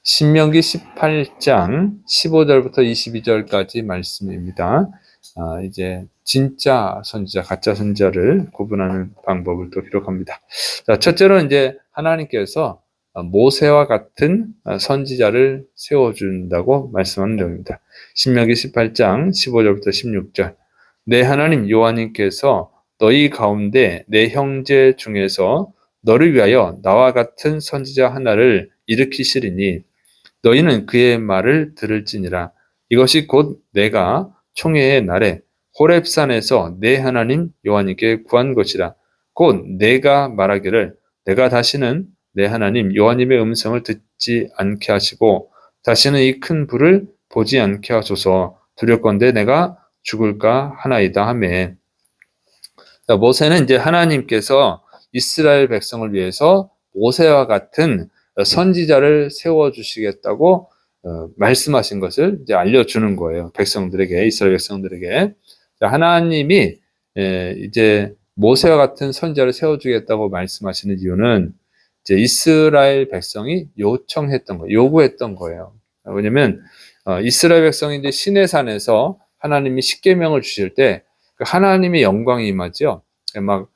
신명기 18장 15절부터 22절까지 말씀입니다. 이제 진짜 선지자, 가짜 선지자를 구분하는 방법을 또 기록합니다. 자, 첫째로 이제 하나님께서 모세와 같은 선지자를 세워준다고 말씀하는 내용입니다. 신명기 18장 15절부터 16절. 내 하나님 여호와님께서 너희 가운데 내 형제 중에서 너를 위하여 나와 같은 선지자 하나를 일으키시리니 너희는 그의 말을 들을지니라. 이것이 곧 내가 총회의 날에 호렙산에서 내 하나님 여호와님께 구한 것이라. 곧 내가 말하기를 내가 다시는 내 하나님 여호와님의 음성을 듣지 않게 하시고 다시는 이 큰 불을 보지 않게 하소서. 두렵건대 내가 죽을까 하나이다 하매. 모세는 이제 하나님께서 이스라엘 백성을 위해서 모세와 같은 선지자를 세워주시겠다고 말씀하신 것을 이제 알려주는 거예요. 백성들에게, 이스라엘 백성들에게. 하나님이 이제 모세와 같은 선지자를 세워주겠다고 말씀하시는 이유는 이제 이스라엘 백성이 요청했던 거예요. 요구했던 거예요. 왜냐면 이스라엘 백성이 이제 시내산에서 하나님이 십계명을 주실 때 그 하나님의 영광이 임하죠. 막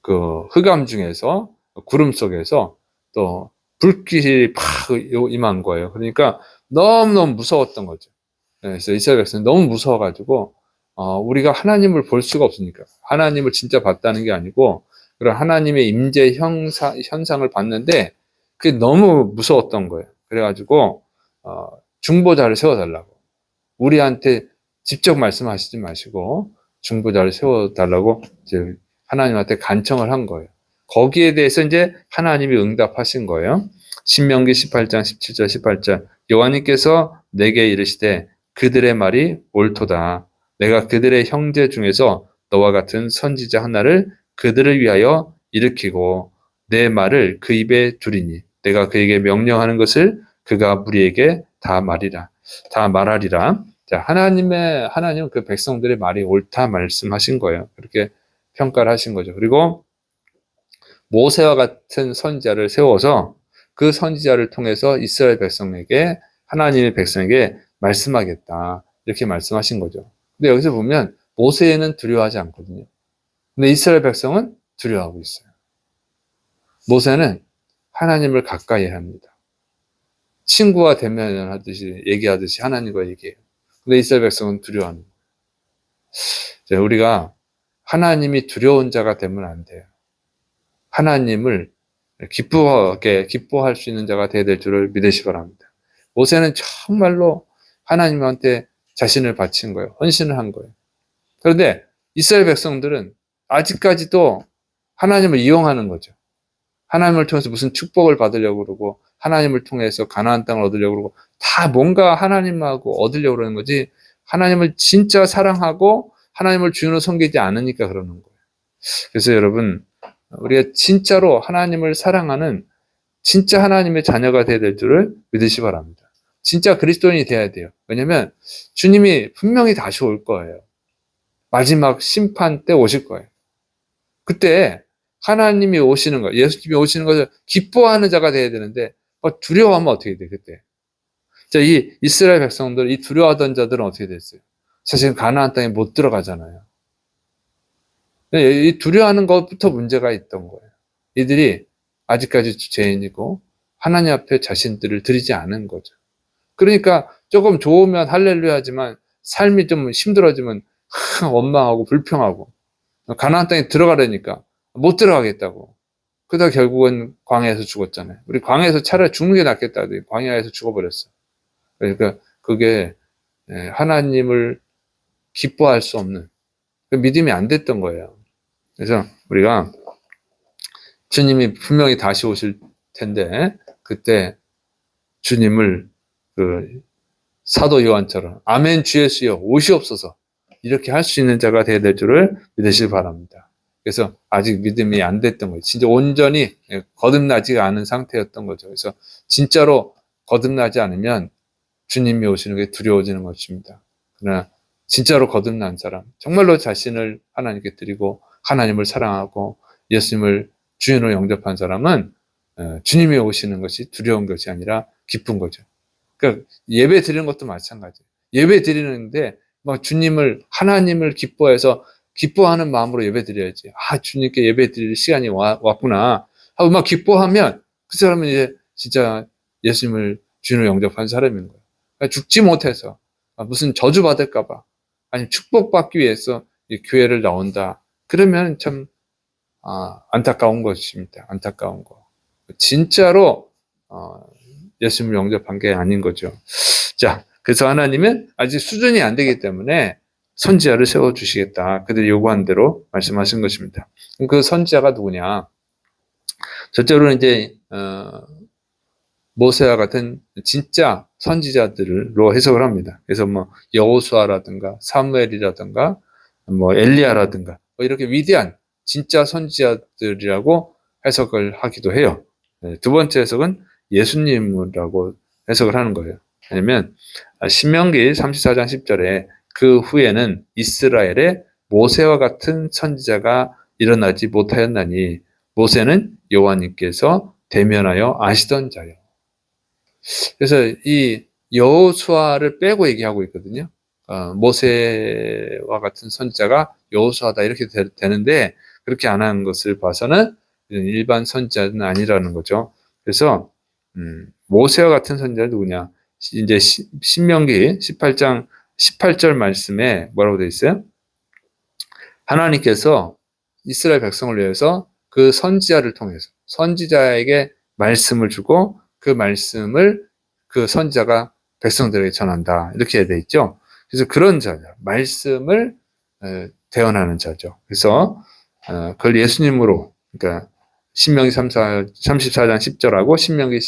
그 흑암 중에서 구름 속에서 또 불빛이 팍 임한 거예요. 그러니까 너무너무 무서웠던 거죠. 그래서 이스라엘 백성이 너무 무서워가지고 우리가 하나님을 볼 수가 없으니까 하나님을 진짜 봤다는 게 아니고 그런 하나님의 임재 현상을 봤는데 그게 너무 무서웠던 거예요. 그래가지고 중보자를 세워달라고 우리한테 직접 말씀하시지 마시고 중보자를 세워달라고 이제 하나님한테 간청을 한 거예요. 거기에 대해서 이제 하나님이 응답하신 거예요. 신명기 18장 17절 18절 여호와님께서 내게 이르시되 그들의 말이 옳도다. 내가 그들의 형제 중에서 너와 같은 선지자 하나를 그들을 위하여 일으키고 내 말을 그 입에 두리니 내가 그에게 명령하는 것을 그가 무리에게 다 말하리라. 자, 하나님은 그 백성들의 말이 옳다 말씀하신 거예요. 그렇게 평가를 하신 거죠. 그리고 모세와 같은 선지자를 세워서 그 선지자를 통해서 이스라엘 백성에게, 하나님의 백성에게 말씀하겠다. 이렇게 말씀하신 거죠. 근데 여기서 보면 모세는 두려워하지 않거든요. 근데 이스라엘 백성은 두려워하고 있어요. 모세는 하나님을 가까이 합니다. 친구와 대면하듯이 얘기하듯이 하나님과 얘기해요. 근데 이스라엘 백성은 두려워하는 거예요. 우리가 하나님이 두려운 자가 되면 안 돼요. 하나님을 기뻐할 수 있는 자가 되어야 될 줄을 믿으시기 바랍니다. 모세는 정말로 하나님한테 자신을 바친 거예요. 헌신을 한 거예요. 그런데 이스라엘 백성들은 아직까지도 하나님을 이용하는 거죠. 하나님을 통해서 무슨 축복을 받으려고 그러고 하나님을 통해서 가나안 땅을 얻으려고 그러고 다 뭔가 하나님하고 얻으려고 그러는 거지 하나님을 진짜 사랑하고 하나님을 주인으로 섬기지 않으니까 그러는 거예요. 그래서 여러분 우리가 진짜로 하나님을 사랑하는 진짜 하나님의 자녀가 되어야 될 줄을 믿으시기 바랍니다. 진짜 그리스도인이 되어야 돼요. 왜냐하면 주님이 분명히 다시 올 거예요. 마지막 심판 때 오실 거예요. 그때 하나님이 오시는 것, 예수님이 오시는 것을 기뻐하는 자가 되어야 되는데 두려워하면 어떻게 돼 그때? 자, 이 이스라엘 백성들, 이 두려워하던 자들은 어떻게 됐어요? 사실 가나안 땅에 못 들어가잖아요. 이 두려워하는 것부터 문제가 있던 거예요. 이들이 아직까지 죄인이고 하나님 앞에 자신들을 드리지 않은 거죠. 그러니까 조금 좋으면 할렐루야 하지만 삶이 좀 힘들어지면 원망하고 불평하고 가나안 땅에 들어가려니까 못 들어가겠다고. 그러다 결국은 광야에서 죽었잖아요. 우리 광야에서 차라리 죽는 게 낫겠다. 광야에서 죽어버렸어. 그러니까 그게 하나님을 기뻐할 수 없는 믿음이 안 됐던 거예요. 그래서 우리가 주님이 분명히 다시 오실 텐데 그때 주님을 그 사도 요한처럼 아멘 주 예수여 오시옵소서 이렇게 할 수 있는 자가 되어야 될 줄을 믿으시기 바랍니다. 그래서 아직 믿음이 안 됐던 거예요. 진짜 온전히 거듭나지가 않은 상태였던 거죠. 그래서 진짜로 거듭나지 않으면 주님이 오시는 게 두려워지는 것입니다. 그러나 진짜로 거듭난 사람, 정말로 자신을 하나님께 드리고 하나님을 사랑하고 예수님을 주인으로 영접한 사람은 주님이 오시는 것이 두려운 것이 아니라 기쁜 거죠. 그러니까 예배 드리는 것도 마찬가지예요. 예배 드리는데 막 하나님을 기뻐해서 기뻐하는 마음으로 예배 드려야지. 주님께 예배 드릴 시간이 왔구나 하고 막 기뻐하면 그 사람은 이제 진짜 예수님을 주인으로 영접한 사람인 거예요. 그러니까 죽지 못해서 무슨 저주 받을까 봐 아니면 축복받기 위해서 이 교회를 나온다. 그러면 참 안타까운 것입니다. 안타까운 거. 진짜로 예수님을 영접한 게 아닌 거죠. 자, 그래서 하나님은 아직 수준이 안 되기 때문에 선지자를 세워주시겠다. 그들이 요구한 대로 말씀하신 것입니다. 그 선지자가 누구냐? 첫째로는 이제 모세와 같은 진짜 선지자들로 해석을 합니다. 그래서 뭐 여호수아라든가 사무엘이라든가 뭐 엘리야라든가 뭐 이렇게 위대한 진짜 선지자들이라고 해석을 하기도 해요. 두 번째 해석은 예수님이라고 해석을 하는 거예요. 왜냐면 신명기 34장 10절에 그 후에는 이스라엘에 모세와 같은 선지자가 일어나지 못하였나니 모세는 여호와님께서 대면하여 아시던 자요. 그래서 이 여호수아를 빼고 얘기하고 있거든요. 모세와 같은 선지자가 여호수아다 이렇게 되는데 그렇게 안 하는 것을 봐서는 일반 선지자는 아니라는 거죠. 그래서 모세와 같은 선지자는 누구냐? 이제 신명기 18장 18절 말씀에 뭐라고 되어 있어요? 하나님께서 이스라엘 백성을 위해서 그 선지자를 통해서 선지자에게 말씀을 주고 그 말씀을 그 선지자가 백성들에게 전한다. 이렇게 되어 있죠. 그래서 그런 자죠. 말씀을 대언하는 자죠. 그래서 그걸 예수님으로, 그러니까 신명기 34장 10절하고 신명기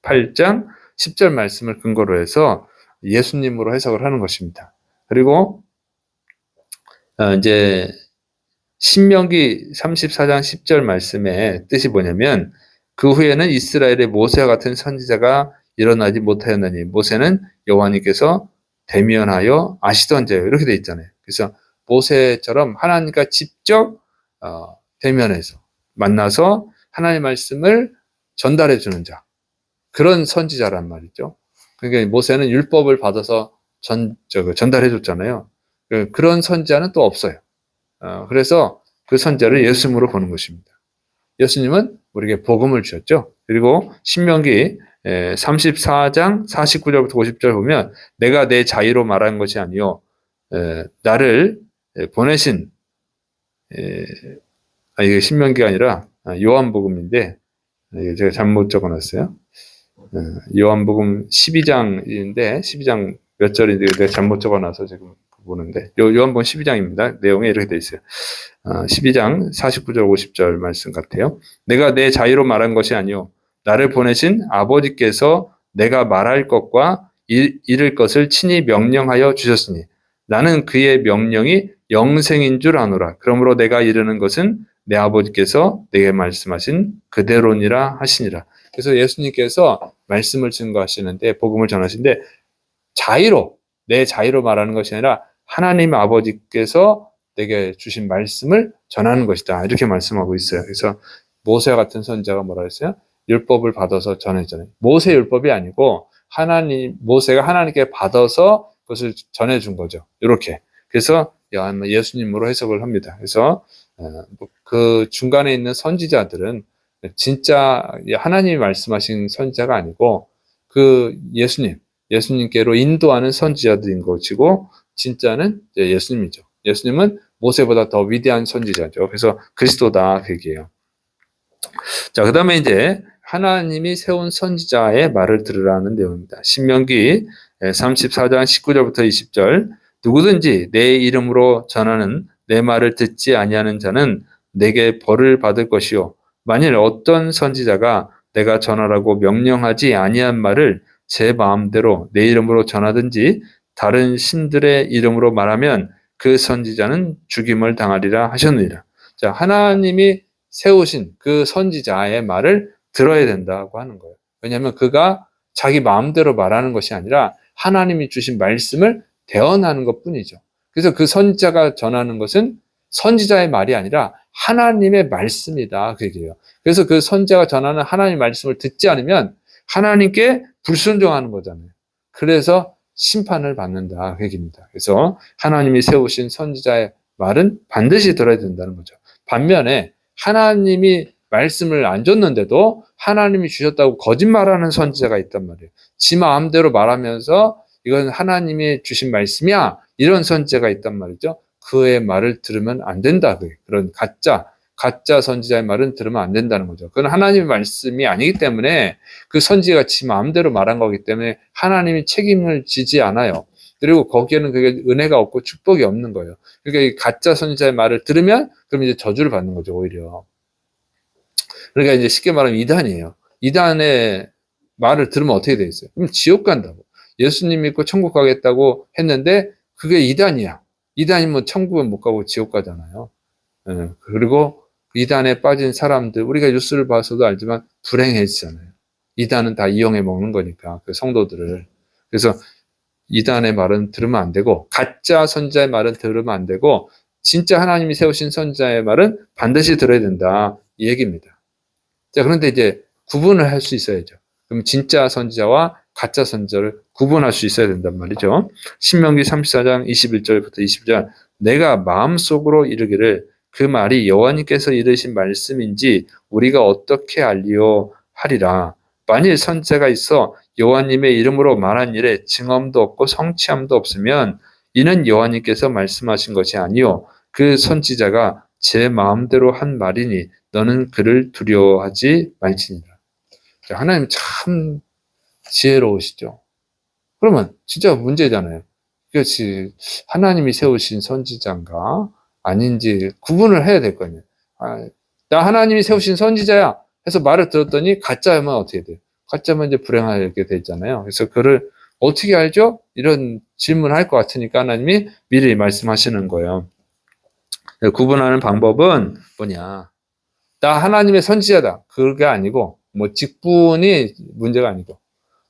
18장 10절 말씀을 근거로 해서 예수님으로 해석을 하는 것입니다. 그리고 이제 신명기 34장 10절 말씀의 뜻이 뭐냐면 그 후에는 이스라엘의 모세와 같은 선지자가 일어나지 못하였나니 모세는 여호와님께서 대면하여 아시던 자요. 이렇게 돼 있잖아요. 그래서 모세처럼 하나님과 직접 대면해서 만나서 하나님의 말씀을 전달해 주는 자. 그런 선지자란 말이죠. 그러니까 모세는 율법을 받아서 전달해 줬잖아요. 그런 선지자는 또 없어요. 그래서 그 선지자를 예수님으로 보는 것입니다. 예수님은 우리에게 복음을 주셨죠. 그리고 신명기 34장 49절부터 50절 보면 내가 내 자의로 말한 것이 아니요 나를 보내신 이게 신명기가 아니라 요한복음인데 제가 잘못 적어놨어요. 요한복음 12장인데 12장 몇 절인데 내가 잘못 적어놔서 지금 보는데 요한복음 12장입니다. 내용에 이렇게 돼 있어요. 12장 49절 50절 말씀 같아요. 내가 내 자의로 말한 것이 아니요 나를 보내신 아버지께서 내가 말할 것과 이를 것을 친히 명령하여 주셨으니 나는 그의 명령이 영생인 줄 아노라. 그러므로 내가 이르는 것은 내 아버지께서 내게 말씀하신 그대로니라 하시니라. 그래서 예수님께서 말씀을 증거하시는데 복음을 전하시는데 내 자의로 말하는 것이 아니라 하나님 아버지께서 내게 주신 말씀을 전하는 것이다. 이렇게 말씀하고 있어요. 그래서 모세와 같은 선지자가 뭐라 했어요? 율법을 받아서 전했잖아요. 모세 율법이 아니고 모세가 하나님께 받아서 그것을 전해준 거죠. 이렇게. 그래서 예수님으로 해석을 합니다. 그래서 그 중간에 있는 선지자들은 진짜 하나님이 말씀하신 선지자가 아니고 그 예수님께로 인도하는 선지자들인 것이고 진짜는 예수님이죠. 예수님은 모세보다 더 위대한 선지자죠. 그래서 그리스도다 그 얘기예요. 자, 그다음에 이제 하나님이 세운 선지자의 말을 들으라는 내용입니다. 신명기 34장 19절부터 20절 누구든지 내 이름으로 전하는 내 말을 듣지 아니하는 자는 내게 벌을 받을 것이요 만일 어떤 선지자가 내가 전하라고 명령하지 아니한 말을 제 마음대로 내 이름으로 전하든지 다른 신들의 이름으로 말하면 그 선지자는 죽임을 당하리라 하셨느니라. 자, 하나님이 세우신 그 선지자의 말을 들어야 된다고 하는 거예요. 왜냐하면 그가 자기 마음대로 말하는 것이 아니라 하나님이 주신 말씀을 대언하는 것뿐이죠. 그래서 그 선지자가 전하는 것은 선지자의 말이 아니라 하나님의 말씀이다. 그 얘기예요. 그래서 그 선지자가 전하는 하나님의 말씀을 듣지 않으면 하나님께 불순종하는 거잖아요. 그래서 심판을 받는다. 그 얘기입니다. 그래서 하나님이 세우신 선지자의 말은 반드시 들어야 된다는 거죠. 반면에 하나님이 말씀을 안 줬는데도 하나님이 주셨다고 거짓말하는 선지자가 있단 말이에요. 지 마음대로 말하면서 이건 하나님이 주신 말씀이야. 이런 선지자가 있단 말이죠. 그의 말을 들으면 안 된다. 그런 가짜 선지자의 말은 들으면 안 된다는 거죠. 그건 하나님의 말씀이 아니기 때문에 그 선지자가 지 마음대로 말한 거기 때문에 하나님이 책임을 지지 않아요. 그리고 거기에는 그게 은혜가 없고 축복이 없는 거예요. 그러니까 이 가짜 선지자의 말을 들으면 그럼 이제 저주를 받는 거죠, 오히려. 그러니까 이제 쉽게 말하면 이단이에요. 이단의 말을 들으면 어떻게 돼 있어요? 그럼 지옥 간다고. 예수님 믿고 천국 가겠다고 했는데 그게 이단이야. 이단이면 천국은 못 가고 지옥 가잖아요. 그리고 이단에 빠진 사람들, 우리가 뉴스를 봐서도 알지만 불행해지잖아요. 이단은 다 이용해 먹는 거니까, 그 성도들을. 그래서 이단의 말은 들으면 안 되고, 가짜 선지자의 말은 들으면 안 되고, 진짜 하나님이 세우신 선지자의 말은 반드시 들어야 된다. 이 얘기입니다. 자, 그런데 이제 구분을 할 수 있어야죠. 그럼 진짜 선지자와 가짜 선지자를 구분할 수 있어야 된단 말이죠. 신명기 34장 21절부터 22절. 내가 마음속으로 이르기를 그 말이 여호와님께서 이르신 말씀인지 우리가 어떻게 알리오 하리라. 만일 선지자가 있어 여호와님의 이름으로 말한 일에 증언도 없고 성취함도 없으면 이는 여호와님께서 말씀하신 것이 아니요 그 선지자가 제 마음대로 한 말이니 너는 그를 두려워하지 말지니라. 하나님 참 지혜로우시죠. 그러면 진짜 문제잖아요. 그렇지. 하나님이 세우신 선지자인가 아닌지 구분을 해야 될 거 아니에요. 나 하나님이 세우신 선지자야 해서 말을 들었더니 가짜면 어떻게 돼요? 가짜면 이제 불행하게 되잖아요. 그래서 그를 어떻게 알죠? 이런 질문을 할 것 같으니까 하나님이 미리 말씀하시는 거예요. 구분하는 방법은 뭐냐? 나 하나님의 선지자다. 그게 아니고 뭐 직분이 문제가 아니고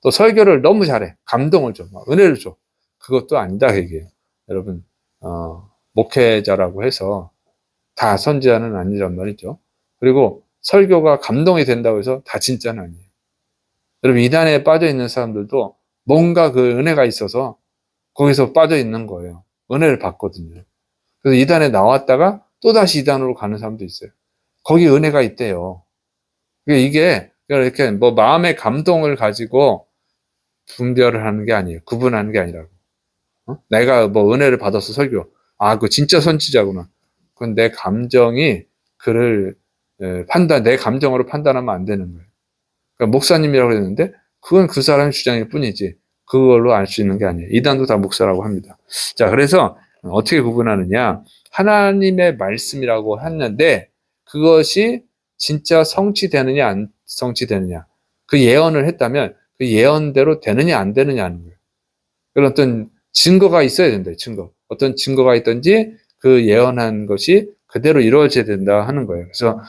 또 설교를 너무 잘해. 감동을 줘. 은혜를 줘. 그것도 아니다. 이게 여러분 목회자라고 해서 다 선지자는 아니란 말이죠. 그리고 설교가 감동이 된다고 해서 다 진짜는 아니에요. 여러분 이단에 빠져 있는 사람들도 뭔가 그 은혜가 있어서 거기서 빠져 있는 거예요. 은혜를 받거든요. 그래서 이단에 나왔다가 또다시 이단으로 가는 사람도 있어요. 거기 은혜가 있대요. 이게 이렇게 뭐 마음의 감동을 가지고 분별을 하는 게 아니에요. 구분하는 게 아니라고. 내가 뭐 은혜를 받아서 설교. 그거 진짜 선지자구나. 그건 내 감정이 그를 내 감정으로 판단하면 안 되는 거예요. 그러니까 목사님이라고 했는데 그건 그 사람의 주장일 뿐이지 그걸로 알 수 있는 게 아니에요. 이단도 다 목사라고 합니다. 자, 그래서 어떻게 구분하느냐? 하나님의 말씀이라고 했는데 그것이 진짜 성취되느냐 안 성취되느냐 그 예언을 했다면 그 예언대로 되느냐 안 되느냐 하는 거예요. 그런 어떤 증거가 있어야 된다. 증거. 어떤 증거가 있든지 그 예언한 것이 그대로 이루어져야 된다 하는 거예요. 그래서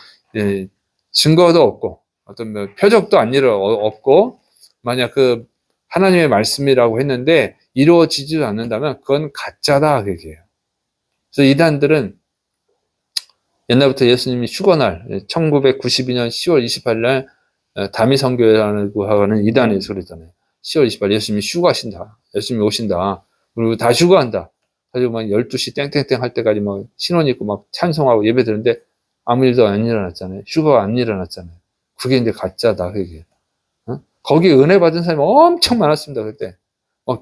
증거도 없고 어떤 뭐 표적도 없고 만약 그 하나님의 말씀이라고 했는데 이루어지지도 않는다면 그건 가짜다 그 얘기예요. 그래서 이단들은 옛날부터 예수님이 휴거날 1992년 10월 28일 날 다미 선교라고 하는 이단의 소리잖아요. 10월 28일 예수님이 휴거하신다. 예수님이 오신다. 그리고 다 휴거한다. 그래서 막 12시 땡땡땡 할 때까지 막 신혼 입고 막 찬송하고 예배 드는데 아무 일도 안 일어났잖아요. 휴거가 안 일어났잖아요. 그게 이제 가짜다. 그게. 거기 은혜 받은 사람이 엄청 많았습니다. 그때.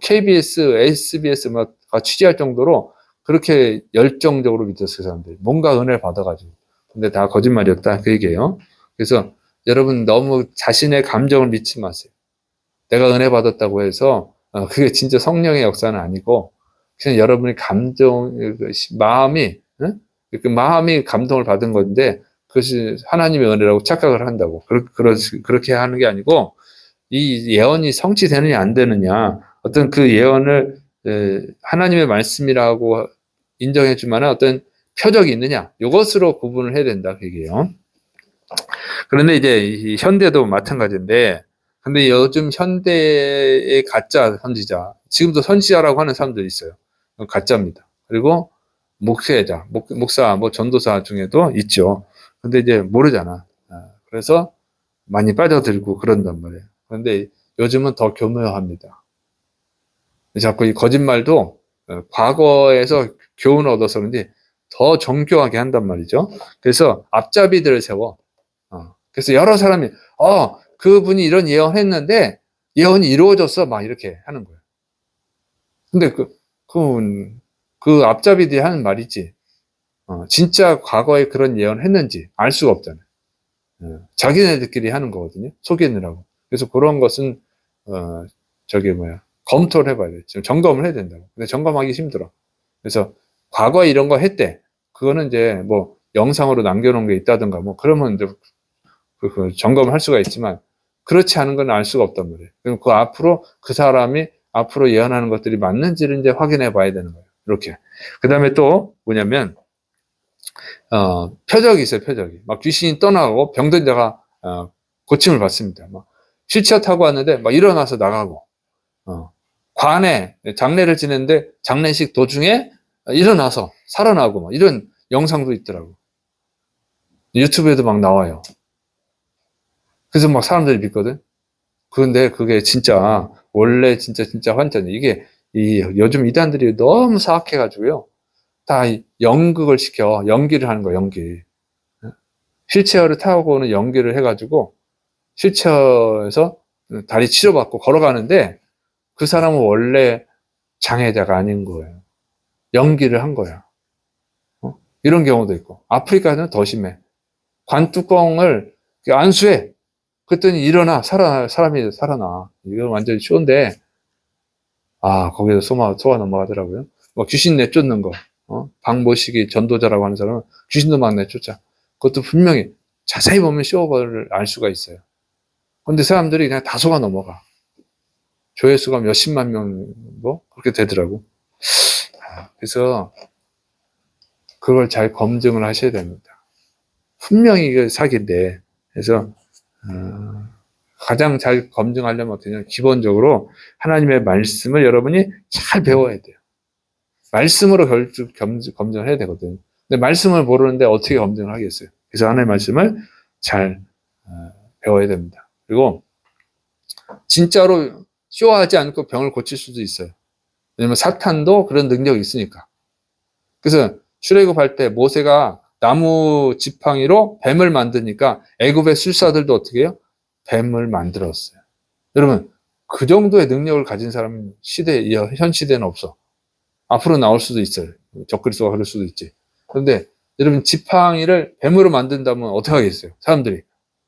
KBS, SBS 막 취재할 정도로 그렇게 열정적으로 믿었어요, 그 사람들이. 뭔가 은혜를 받아가지고. 근데 다 거짓말이었다. 그 얘기예요. 그래서 여러분 너무 자신의 감정을 믿지 마세요. 내가 은혜 받았다고 해서 그게 진짜 성령의 역사는 아니고 그냥 여러분의 마음이 그 마음이 감동을 받은 건데 그것이 하나님의 은혜라고 착각을 한다고. 그렇게 하는 게 아니고 이 예언이 성취되느냐 안 되느냐 어떤 그 예언을 하나님의 말씀이라고 인정해 줄 만한 어떤 표적이 있느냐 이것으로 구분을 해야 된다 그 얘기예요. 그런데 이제 이 현대도 마찬가지인데 근데 요즘 현대의 가짜 선지자 지금도 선지자라고 하는 사람들이 있어요. 가짜입니다. 그리고 목회자, 목사, 뭐 전도사 중에도 있죠. 근데 이제 모르잖아. 그래서 많이 빠져들고 그런단 말이에요. 그런데 요즘은 더 교묘합니다. 자꾸 이 거짓말도 과거에서 교훈을 얻어서 그런지 더 정교하게 한단 말이죠. 그래서 앞잡이들을 세워. 그래서 여러 사람이, 그분이 이런 예언했는데 예언이 이루어졌어. 막 이렇게 하는 거예요. 근데 그 앞잡이들이 하는 말이지. 진짜 과거에 그런 예언을 했는지 알 수가 없잖아요. 자기네들끼리 하는 거거든요. 속이느라고. 그래서 그런 것은, 어, 검토를 해봐야 돼. 지금 점검을 해야 된다고. 근데 점검하기 힘들어. 그래서 과거에 이런 거 했대. 그거는 이제 뭐 영상으로 남겨놓은 게 있다든가 뭐 그러면 이제 그 점검을 할 수가 있지만 그렇지 않은 건 알 수가 없단 말이에요. 그럼 그 앞으로 그 사람이 앞으로 예언하는 것들이 맞는지를 이제 확인해 봐야 되는 거예요. 이렇게. 그 다음에 또 뭐냐면, 표적이 있어요, 표적이. 막 귀신이 떠나고 병든 자가, 고침을 받습니다. 막 휠체어 타고 왔는데 막 일어나서 나가고, 관에 장례를 지냈는데 장례식 도중에 일어나서 살아나고 막 이런 영상도 있더라고. 유튜브에도 막 나와요. 그래서 막 사람들이 믿거든. 그런데 그게 진짜 원래 진짜 환자네. 이게 요즘 이단들이 너무 사악해가지고요. 다 연극을 시켜. 연기를 하는 거야, 연기. 휠체어를 타고 는 연기를 해가지고 휠체어에서 다리 치료받고 걸어가는데 그 사람은 원래 장애자가 아닌 거예요. 연기를 한 거야. 이런 경우도 있고. 아프리카는 더 심해. 관 뚜껑을 안수해. 그랬더니 일어나, 사람이 살아나. 이건 완전히 쉬운데, 거기서 소가 넘어가더라고요. 뭐 귀신 내쫓는 거, 박모식이 전도자라고 하는 사람은 귀신도 막 내쫓아. 그것도 분명히 자세히 보면 쇼를 알 수가 있어요. 근데 사람들이 그냥 다 속아 넘어가. 조회수가 몇십만 명, 뭐, 그렇게 되더라고. 그래서 그걸 잘 검증을 하셔야 됩니다. 분명히 이게 사기인데, 그래서, 가장 잘 검증하려면 어떻게 냐 기본적으로 하나님의 말씀을 여러분이 잘 배워야 돼요. 말씀으로 검증을 해야 되거든. 근데 말씀을 모르는데 어떻게 검증을 하겠어요? 그래서 하나님의 말씀을 잘 배워야 됩니다. 그리고 진짜로 쇼하지 않고 병을 고칠 수도 있어요. 왜냐면 사탄도 그런 능력이 있으니까. 그래서 출애굽할 때 모세가 나무 지팡이로 뱀을 만드니까 애굽의 술사들도 어떻게 해요? 뱀을 만들었어요. 여러분, 그 정도의 능력을 가진 사람은 현 시대는 없어. 앞으로 나올 수도 있어요. 적그리스도가 그럴 수도 있지. 그런데 여러분, 지팡이를 뱀으로 만든다면 어떻게 하겠어요? 사람들이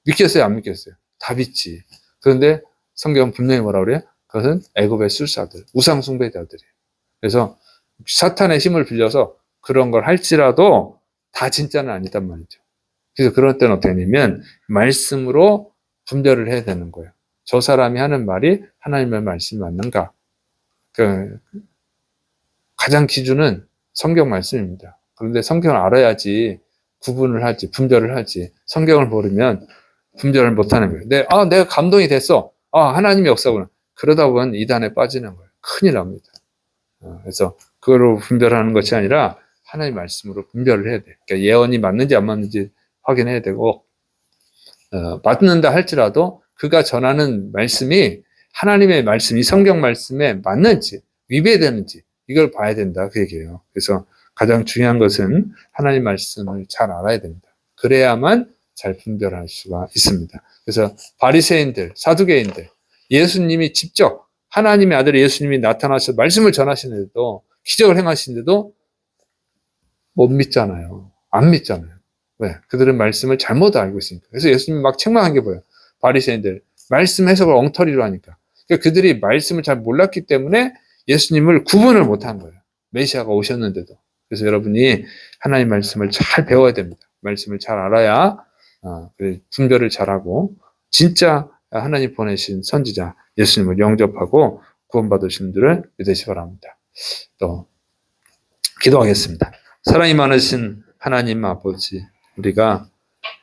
믿겠어요, 안 믿겠어요? 다 믿지. 그런데 성경은 분명히 뭐라 그래요? 그것은 애굽의 술사들, 우상 숭배자들이에요. 그래서 사탄의 힘을 빌려서 그런 걸 할지라도 다 진짜는 아니단 말이죠. 그래서 그럴 때는 어떻게 하냐면 말씀으로 분별을 해야 되는 거예요. 저 사람이 하는 말이 하나님의 말씀이 맞는가? 가장 기준은 성경 말씀입니다. 그런데 성경을 알아야지 구분을 하지, 분별을 하지. 성경을 모르면 분별을 못하는 거예요. 내가 감동이 됐어. 하나님의 역사구나. 그러다 보면 이단에 빠지는 거예요. 큰일 납니다. 그래서 그거로 분별하는 것이 아니라 하나님의 말씀으로 분별을 해야 돼. 그러니까 예언이 맞는지 안 맞는지 확인해야 되고, 맞는다 할지라도 그가 전하는 말씀이 하나님의 말씀이 성경 말씀에 맞는지 위배되는지 이걸 봐야 된다 그 얘기예요. 그래서 가장 중요한 것은 하나님 말씀을 잘 알아야 됩니다. 그래야만 잘 분별할 수가 있습니다. 그래서 바리새인들, 사두개인들, 예수님이 직접 하나님의 아들 예수님이 나타나셔서 말씀을 전하시는데도 기적을 행하시는데도 못 믿잖아요. 안 믿잖아요. 왜? 그들은 말씀을 잘못 알고 있으니까. 그래서 예수님이 막 책망한 게 뭐예요? 바리새인들 말씀 해석을 엉터리로 하니까. 그러니까 그들이 말씀을 잘 몰랐기 때문에 예수님을 구분을 못한 거예요. 메시아가 오셨는데도. 그래서 여러분이 하나님 말씀을 잘 배워야 됩니다. 말씀을 잘 알아야 분별을 잘하고 진짜 하나님 보내신 선지자 예수님을 영접하고 구원받으신 분들을 믿으시 바랍니다. 또 기도하겠습니다. 사랑이 많으신 하나님 아버지, 우리가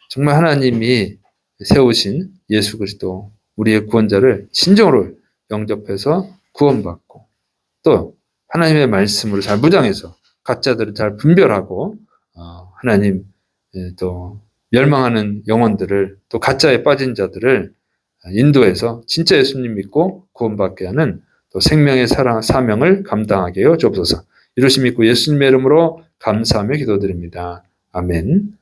정말 하나님이 세우신 예수 그리스도 우리의 구원자를 진정으로 영접해서 구원받고 또 하나님의 말씀으로 잘 무장해서 가짜들을 잘 분별하고 하나님 또 멸망하는 영혼들을 또 가짜에 빠진 자들을 인도해서 진짜 예수님 믿고 구원받게 하는 또 생명의 사명을 감당하게 하여 주옵소서. 이루심 믿고 예수님의 이름으로 감사하며 기도드립니다. 아멘.